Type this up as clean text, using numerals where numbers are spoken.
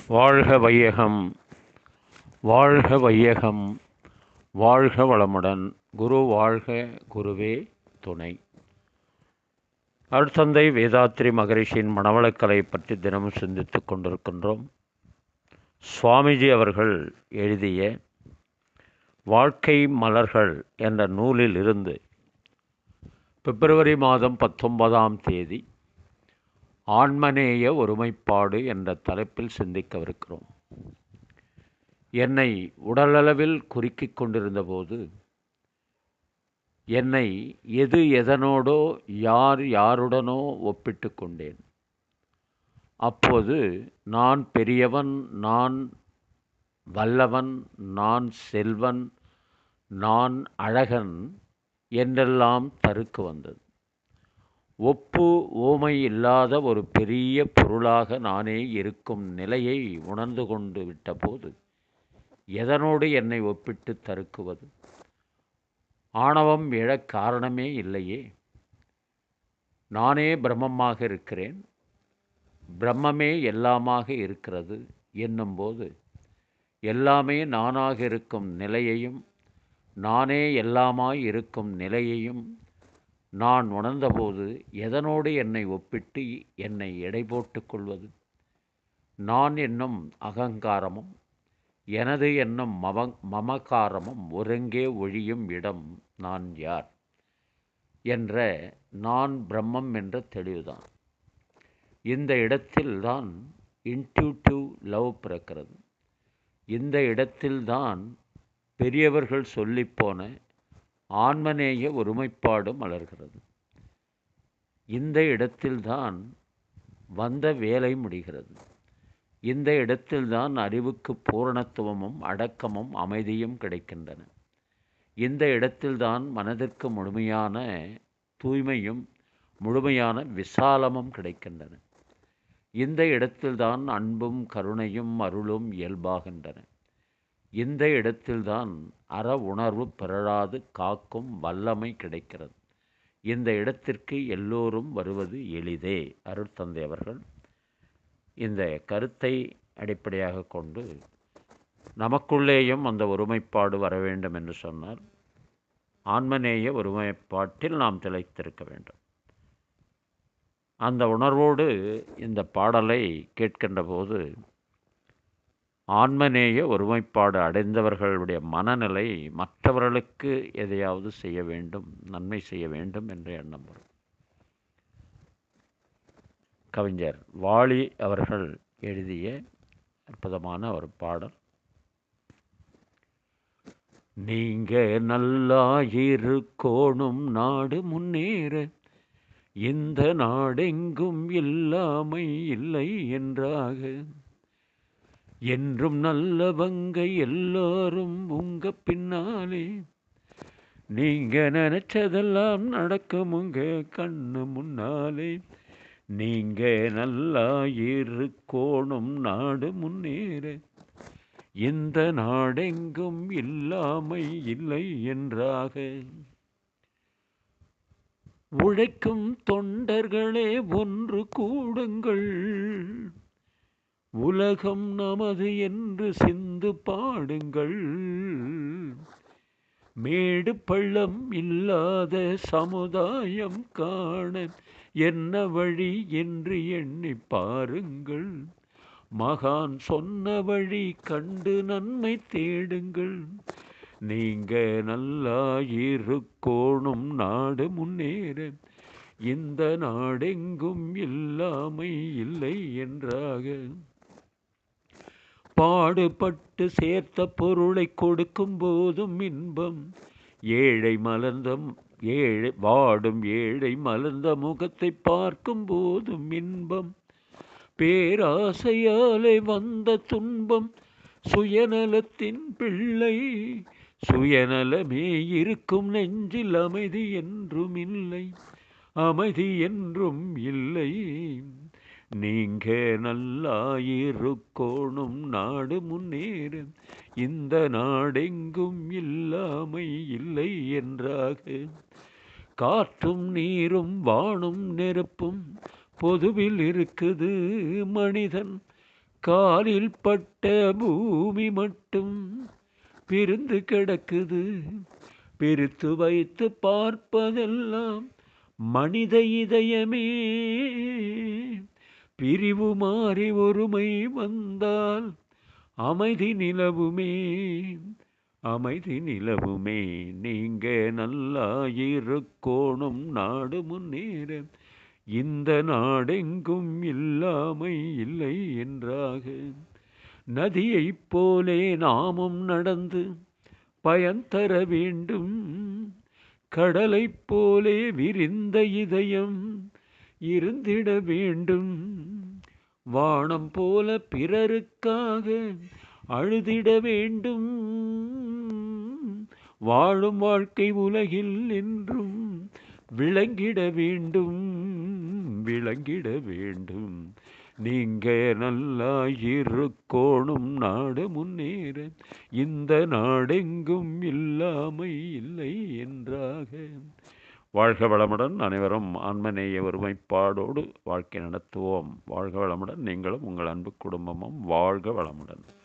வாழ்க வையகம், வாழ்க வையகம், வாழ்க வளமுடன். குரு வாழ்க, குருவே துணை. அருட்தந்தை வேதாத்ரி மகரிஷியின் மனவளக்கலை பற்றி தினமும் சிந்தித்துக் கொண்டிருக்கின்றோம். சுவாமிஜி அவர்கள் எழுதிய வாழ்க்கை மலர்கள் என்ற நூலில் இருந்து பிப்ரவரி மாதம் 19ஆம் தேதி ஆன்மநேய ஒருமைப்பாடு என்ற தலைப்பில் சிந்திக்கவிருக்கிறோம். என்னை உடலளவில் குறுக்கிக் கொண்டிருந்த போது, என்னை எதனோடோ யாருடனோ ஒப்பிட்டு கொண்டேன். அப்போது நான் பெரியவன், நான் வல்லவன், நான் செல்வன், நான் அழகன் என்றெல்லாம் தருக்கு வந்தது. ஒப்பு ஓமை இல்லாத ஒரு பெரிய பொருளாக நானே இருக்கும் நிலையை உணர்ந்து கொண்டு விட்டபோது, எதனோடு என்னை ஒப்பிட்டு தருக்குவது? ஆணவம் எழக் காரணமே இல்லையே. நானே பிரம்மமாக இருக்கிறேன், பிரம்மமே எல்லாமாக இருக்கிறது என்னும்போது, எல்லாமே நானாக இருக்கும் நிலையையும் நானே எல்லாமாய் இருக்கும் நிலையையும் நான் உணர்ந்தபோது, எதனோடு என்னை ஒப்பிட்டு என்னை எடை போட்டுக் கொள்வது? நான் என்னும் அகங்காரமும் எனது என்னும் மமகாரமும் ஒருங்கே ஒழியும் இடம் நான் யார் என்ற நான் பிரம்மம் என்ற தெளிவுதான். இந்த இடத்தில்தான் இன்ட்யூட்டிவ் லவ் பிறக்கிறது. இந்த இடத்தில்தான் பெரியவர்கள் சொல்லிப்போன ஆன்மநேய ஒருமைப்பாடு மலர்கிறது. இந்த இடத்தில்தான் வந்த வேலை முடிகிறது. இந்த இடத்தில்தான் அறிவுக்கு பூரணத்துவமும் அடக்கமும் அமைதியும் கிடைக்கின்றன. இந்த இடத்தில்தான் மனதிற்கு முழுமையான தூய்மையும் முழுமையான விசாலமும் கிடைக்கின்றன. இந்த இடத்தில்தான் அன்பும் கருணையும் அருளும் இயல்பாகின்றன. இந்த இடத்தில்தான் அற உணர்வு பிறழாது காக்கும் வல்லமை கிடைக்கிறது. இந்த இடத்திற்கு எல்லோரும் வருவது எளிதே. அருட்தந்தை அவர்கள் இந்த கருத்தை அடிப்படையாக கொண்டு நமக்குள்ளேயும் அந்த ஒருமைப்பாடு வர வேண்டும் என்று சொன்னார். ஆன்மநேய ஒருமைப்பாட்டில் நாம் திளைத்திருக்க வேண்டும். அந்த உணர்வோடு இந்த பாடலை கேட்கின்ற போது, ஆன்மநேய ஒருமைப்பாடு அடைந்தவர்களுடைய மனநிலை மற்றவர்களுக்கு எதையாவது செய்ய வேண்டும், நன்மை செய்ய வேண்டும் என்ற எண்ணம் வரும். கவிஞர் வாலி அவர்கள் எழுதிய அற்புதமான ஒரு பாடல். நீங்க நல்லா இருக்கோணும் நாடு முன்னேற, இந்த நாடெங்கும் இல்லாமை இல்லை என்றாக, என்றும் நல்லவங்க எல்லாரும் உங்க பின்னாலே, நீங்க நினைச்சதெல்லாம் நடக்கும் உங்க கண்ணு முன்னாலே. நீங்க நல்லா இருக்கோணும் நாடு முன்னேற, இந்த நாடெங்கும் இல்லாமை இல்லை என்றாக, உழைக்கும் தொண்டர்களே ஒன்று கூடுங்கள், உலகம் நமது என்று சிந்து பாடுங்கள், மேடு பள்ளம் இல்லாத சமுதாயம் காண என்ன வழி என்று எண்ணி பாருங்கள், மகான் சொன்ன வழி கண்டு நன்மை தேடுங்கள், நீங்க நல்லா இருக்கோணும் நாடு முன்னேற, இந்த நாடெங்கும் இல்லாமை இல்லை என்றாக, பாடுபட்டு சேர்த்த பொருளை கொடுக்கும் போதும் இன்பம், வாடும் ஏழை மலர்ந்த முகத்தை பார்க்கும் போதும் இன்பம், பேராசையாலே வந்த துன்பம் சுயநலத்தின் பிள்ளை, சுயநலமே இருக்கும் நெஞ்சில் அமைதி என்றும் இல்லை, அமைதி என்றும் இல்லை. நீங்க நல்லா இருக்கோணும் நாடு முன்னேற, இந்த நாடெங்கும் இல்லாமை இல்லை என்றாக, காற்றும் நீரும் வானும் நெருப்பும் பொதுவில் இருக்குது மனிதன் காலில் பட்ட பூமி மட்டும் பிரிந்து கிடக்குது. பிரித்து வைத்து பார்ப்பதெல்லாம் மனித இதயமே. பிரிவு மாறி ஒருமை வந்தால் அமைதி நிலவுமே, அமைதி நிலவுமே. நீங்க நல்லா இருக்கோணும், நாடு முன்னேற. இந்த நாடெங்கும் இல்லாமை இல்லை என்றாக. நதியைப் போலே நாமும் நடந்து பயன் தர வேண்டும். கடலைப் போலே விரிந்த இதயம் இருந்திட வேண்டும். வானம் போல பிறருக்காக அழுதிட வேண்டும். வாழும் வாழ்க்கை உலகில் என்றும் விளங்கிட வேண்டும், விளங்கிட வேண்டும். நீங்க நல்லா இருக்கோணும், நாடு முன்னேற. இந்த நாடெங்கும் இல்லாமை இல்லை என்றாக. வாழ்க வளமுடன். அனைவரும் ஆன்மநேய ஒருமைப்பாடோடு வாழ்க்கை நடத்துவோம். வாழ்க வளமுடன். நீங்களும் உங்கள் அன்பு குடும்பமும் வாழ்க வளமுடன்.